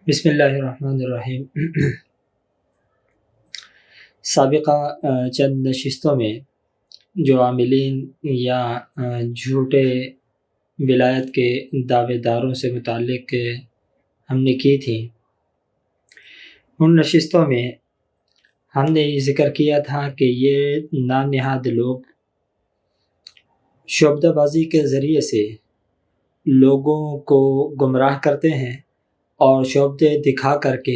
بسم اللہ الرحمن الرحیم۔ سابقہ چند نشستوں میں جو عاملین یا جھوٹے ولایت کے دعوے داروں سے متعلق ہم نے کی تھی، ان نشستوں میں ہم نے یہ ذکر کیا تھا کہ یہ نام نہاد لوگ شعبدہ بازی کے ذریعے سے لوگوں کو گمراہ کرتے ہیں اور شعبدے دکھا کر کے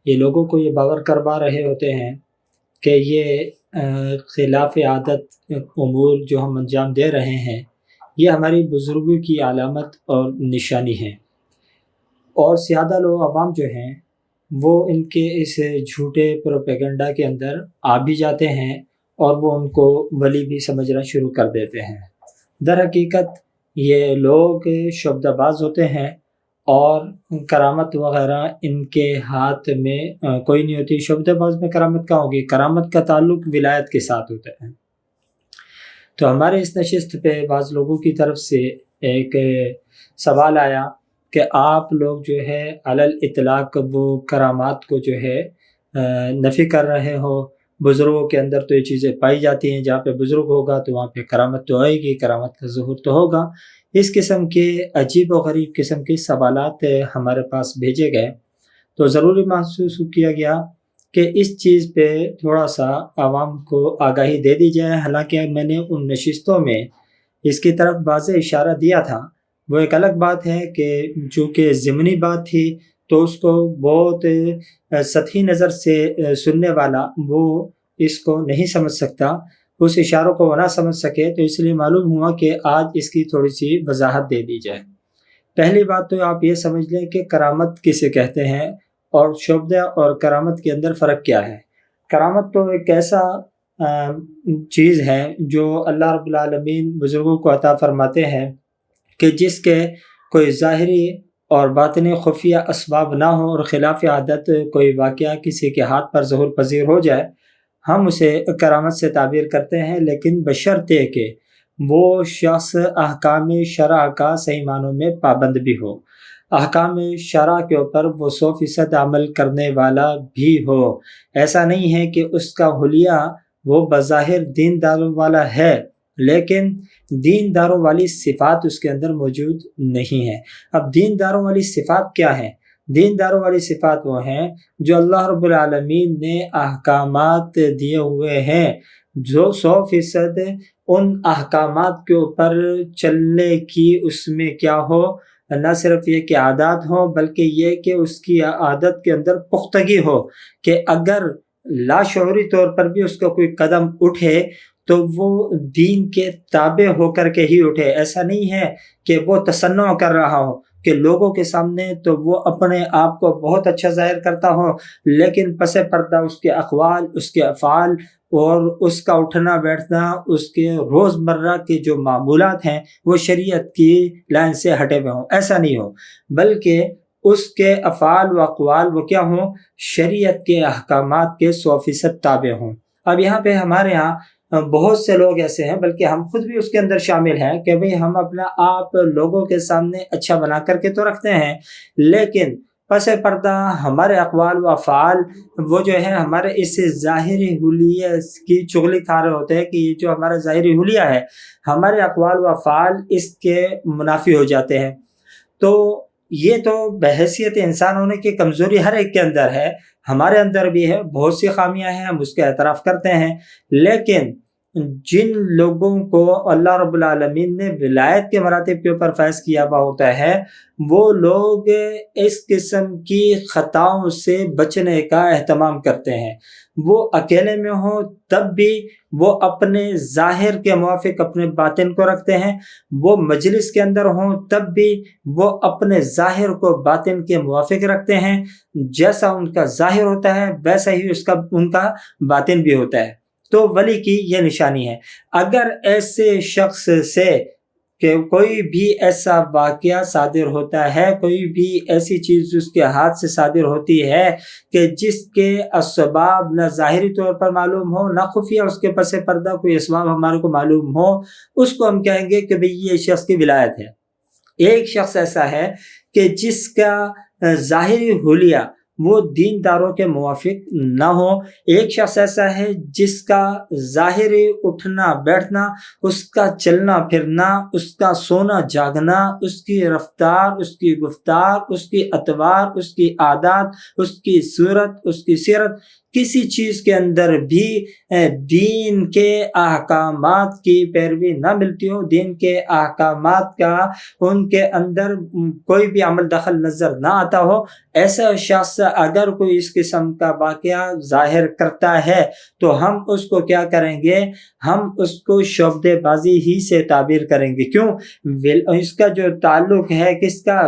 یہ لوگوں کو یہ باور کروا رہے ہوتے ہیں کہ یہ خلاف عادت امور جو ہم انجام دے رہے ہیں یہ ہماری بزرگوں کی علامت اور نشانی ہے، اور سیادہ لوگ عوام جو ہیں وہ ان کے اس جھوٹے پروپیگنڈا کے اندر آ بھی جاتے ہیں اور وہ ان کو ولی بھی سمجھنا شروع کر دیتے ہیں۔ در حقیقت یہ لوگ شعبدہ باز ہوتے ہیں اور کرامت وغیرہ ان کے ہاتھ میں کوئی نہیں ہوتی۔ شعبدہ باز میں کرامت کہاں ہوگی؟ کرامت کا تعلق ولایت کے ساتھ ہوتا ہے۔ تو ہمارے اس نشست پہ بعض لوگوں کی طرف سے ایک سوال آیا کہ آپ لوگ جو ہے علی الاطلاق وہ کرامات کو جو ہے نفی کر رہے ہو۔ بزرگوں کے اندر تو یہ چیزیں پائی جاتی ہیں، جہاں پہ بزرگ ہوگا تو وہاں پہ کرامت تو آئے گی، کرامت کا ظہور تو ہوگا۔ اس قسم کے عجیب و غریب قسم کے سوالات ہمارے پاس بھیجے گئے، تو ضروری محسوس کیا گیا کہ اس چیز پہ تھوڑا سا عوام کو آگاہی دے دی جائے۔ حالانکہ میں نے ان نشستوں میں اس کی طرف واضح اشارہ دیا تھا، وہ ایک الگ بات ہے کہ چونکہ ضمنی بات تھی تو اس کو بہت سطحی نظر سے سننے والا وہ اس کو نہیں سمجھ سکتا، اس اشاروں کو وہ نہ سمجھ سکے، تو اس لیے معلوم ہوا کہ آج اس کی تھوڑی سی وضاحت دے دی جائے۔ پہلی بات تو آپ یہ سمجھ لیں کہ کرامت کسے کہتے ہیں اور شعبدہ اور کرامت کے اندر فرق کیا ہے۔ کرامت تو ایک ایسا چیز ہے جو اللہ رب العالمین بزرگوں کو عطا فرماتے ہیں کہ جس کے کوئی ظاہری اور باطنی خفیہ اسباب نہ ہوں اور خلاف عادت کوئی واقعہ کسی کے ہاتھ پر ظہور پذیر ہو جائے، ہم اسے کرامت سے تعبیر کرتے ہیں، لیکن بشرطے کہ وہ شخص احکام شرع کا صحیح معنوں میں پابند بھی ہو، احکام شرع کے اوپر وہ 100% عمل کرنے والا بھی ہو۔ ایسا نہیں ہے کہ اس کا حلیہ وہ بظاہر دین داروں والا ہے لیکن دین داروں والی صفات اس کے اندر موجود نہیں ہے۔ اب دین داروں والی صفات کیا ہیں؟ دین داروں والی صفات وہ ہیں جو اللہ رب العالمین نے احکامات دیے ہوئے ہیں، جو 100% ان احکامات کے اوپر چلنے کی اس میں کیا ہو، نہ صرف یہ کہ عادات ہوں بلکہ یہ کہ اس کی عادت کے اندر پختگی ہو کہ اگر لاشعوری طور پر بھی اس کا کوئی قدم اٹھے تو وہ دین کے تابع ہو کر کے ہی اٹھے۔ ایسا نہیں ہے کہ وہ تصنع کر رہا ہو کہ لوگوں کے سامنے تو وہ اپنے آپ کو بہت اچھا ظاہر کرتا ہو لیکن پس پردہ اس کے اقوال، اس کے افعال اور اس کا اٹھنا بیٹھنا، اس کے روزمرہ کے جو معمولات ہیں وہ شریعت کی لائن سے ہٹے ہوئے ہوں۔ ایسا نہیں ہو بلکہ اس کے افعال و اقوال وہ کیا ہوں، شریعت کے احکامات کے 100% تابع ہوں۔ اب یہاں پہ ہمارے ہاں بہت سے لوگ ایسے ہیں، بلکہ ہم خود بھی اس کے اندر شامل ہیں کہ بھئی ہم اپنا آپ لوگوں کے سامنے اچھا بنا کر کے تو رکھتے ہیں لیکن پس پردہ ہمارے اقوال و افعال وہ جو ہے ہمارے اس ظاہری حلیہ کی چغلی کھا رہے ہوتے ہیں کہ یہ جو ہمارا ظاہری حلیہ ہے ہمارے اقوال و افعال اس کے منافی ہو جاتے ہیں۔ تو یہ تو بحیثیت انسان ہونے کی کمزوری ہر ایک کے اندر ہے، ہمارے اندر بھی ہے، بہت سی خامیاں ہیں، ہم اس کے اعتراف کرتے ہیں، لیکن جن لوگوں کو اللہ رب العالمین نے ولایت کے مراتب کے اوپر فیض کیا ہوا ہوتا ہے وہ لوگ اس قسم کی خطاؤں سے بچنے کا اہتمام کرتے ہیں۔ وہ اکیلے میں ہوں تب بھی وہ اپنے ظاہر کے موافق اپنے باطن کو رکھتے ہیں، وہ مجلس کے اندر ہوں تب بھی وہ اپنے ظاہر کو باطن کے موافق رکھتے ہیں۔ جیسا ان کا ظاہر ہوتا ہے ویسا ہی ان کا باطن بھی ہوتا ہے۔ تو ولی کی یہ نشانی ہے۔ اگر ایسے شخص سے کہ کوئی بھی ایسا واقعہ صادر ہوتا ہے، کوئی بھی ایسی چیز اس کے ہاتھ سے صادر ہوتی ہے کہ جس کے اسباب نہ ظاہری طور پر معلوم ہو نہ خفیہ اس کے پس پردہ کوئی اسباب ہمارے کو معلوم ہو، اس کو ہم کہیں گے کہ بھئی یہ شخص کی ولایت ہے۔ ایک شخص ایسا ہے کہ جس کا ظاہری حلیہ وہ دینداروں کے موافق نہ ہو۔ ایک شخص ایسا ہے جس کا ظاہری اٹھنا بیٹھنا، اس کا چلنا پھرنا، اس کا سونا جاگنا، اس کی رفتار، اس کی گفتار، اس کی اطوار، اس کی عادات، اس کی صورت، اس کی سیرت، کسی چیز کے اندر بھی دین کے احکامات کی پیروی نہ ملتی ہو، دین کے احکامات کا ان کے اندر کوئی بھی عمل دخل نظر نہ آتا ہو، ایسا شخص اگر کوئی اس قسم کا واقعہ ظاہر کرتا ہے تو ہم اس کو کیا کریں گے؟ ہم اس کو شعبدے بازی ہی سے تعبیر کریں گے۔ کیوں؟ اس کا جو تعلق ہے کس کا؟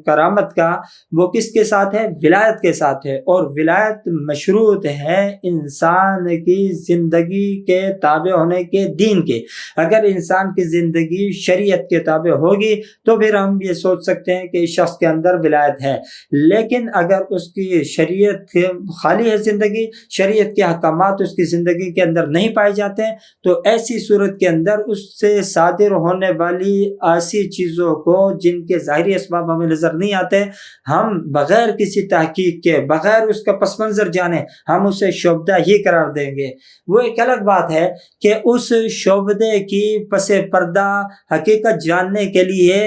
کرامت کا، وہ کس کے ساتھ ہے؟ ولایت کے ساتھ ہے، اور ولایت مشروط ہے انسان کی زندگی کے تابع ہونے کے، دین کے۔ اگر انسان کی زندگی شریعت کے تابع ہوگی تو پھر ہم یہ سوچ سکتے ہیں کہ اس شخص کے اندر ولایت ہے، لیکن اگر اس کی شریعت خالی ہے، زندگی شریعت کے احکامات اس کی زندگی کے اندر نہیں پائے جاتے ہیں، تو ایسی صورت کے اندر اس سے صادر ہونے والی ایسی چیزوں کو جن کے ظاہری اسباب ہمیں نظر نہیں آتے، ہم بغیر کسی تحقیق کے، بغیر اس کا پس منظر جانے، ہم اسے شعبدہ ہی قرار دیں گے۔ وہ ایک الگ بات ہے کہ اس شعبدے کی پس پردہ حقیقت جاننے کے لیے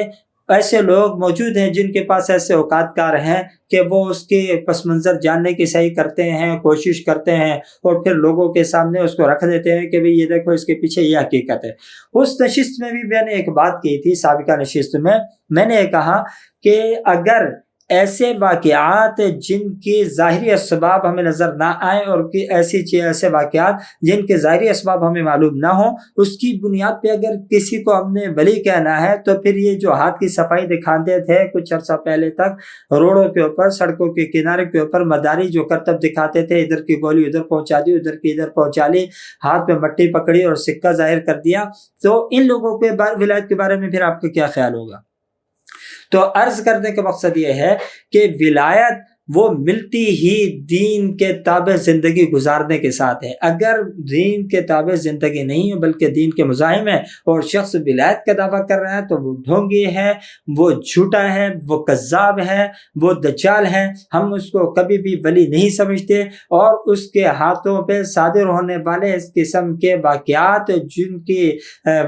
ایسے لوگ موجود ہیں جن کے پاس ایسے اوقات کار ہیں کہ وہ اس کے پس منظر جاننے کی صحیح کرتے ہیں، کوشش کرتے ہیں، اور پھر لوگوں کے سامنے اس کو رکھ دیتے ہیں کہ بھئی یہ دیکھو اس کے پیچھے یہ حقیقت ہے۔ اس نشست میں بھی میں نے ایک بات کی تھی، سابقہ نشست میں نے کہا کہ اگر ایسے واقعات جن کے ظاہری اسباب ہمیں نظر نہ آئیں، اور ایسے واقعات جن کے ظاہری اسباب ہمیں معلوم نہ ہوں، اس کی بنیاد پہ اگر کسی کو ہم نے ولی کہنا ہے تو پھر یہ جو ہاتھ کی صفائی دکھاتے تھے کچھ عرصہ پہلے تک روڈوں کے اوپر، سڑکوں کے کنارے کے اوپر مداری جو کرتب دکھاتے تھے، ادھر کی گولی ادھر پہنچا دی، ادھر کی ادھر پہنچا لی، ہاتھ میں مٹی پکڑی اور سکہ ظاہر کر دیا، تو ان لوگوں کے ولایت کے بارے میں پھر آپ کا کیا خیال ہوگا؟ تو عرض کرنے کا مقصد یہ ہے کہ ولایت وہ ملتی ہی دین کے تابع زندگی گزارنے کے ساتھ ہے۔ اگر دین کے تابع زندگی نہیں ہے بلکہ دین کے مزاحم ہے اور شخص ولایت کا دعویٰ کر رہا ہے تو وہ ڈھونگی ہے، وہ جھوٹا ہے، وہ کذاب ہے، وہ دجال ہے۔ ہم اس کو کبھی بھی ولی نہیں سمجھتے، اور اس کے ہاتھوں پہ صادر ہونے والے اس قسم کے واقعات جن کی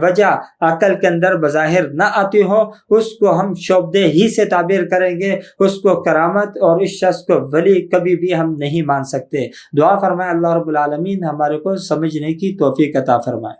وجہ عقل کے اندر بظاہر نہ آتی ہو، اس کو ہم شعبدے ہی سے تعبیر کریں گے، اس کو کرامت اور اس شخص کو ولی کبھی بھی ہم نہیں مان سکتے۔ دعا فرمائے اللہ رب العالمین ہمارے کو سمجھنے کی توفیق عطا فرمائے۔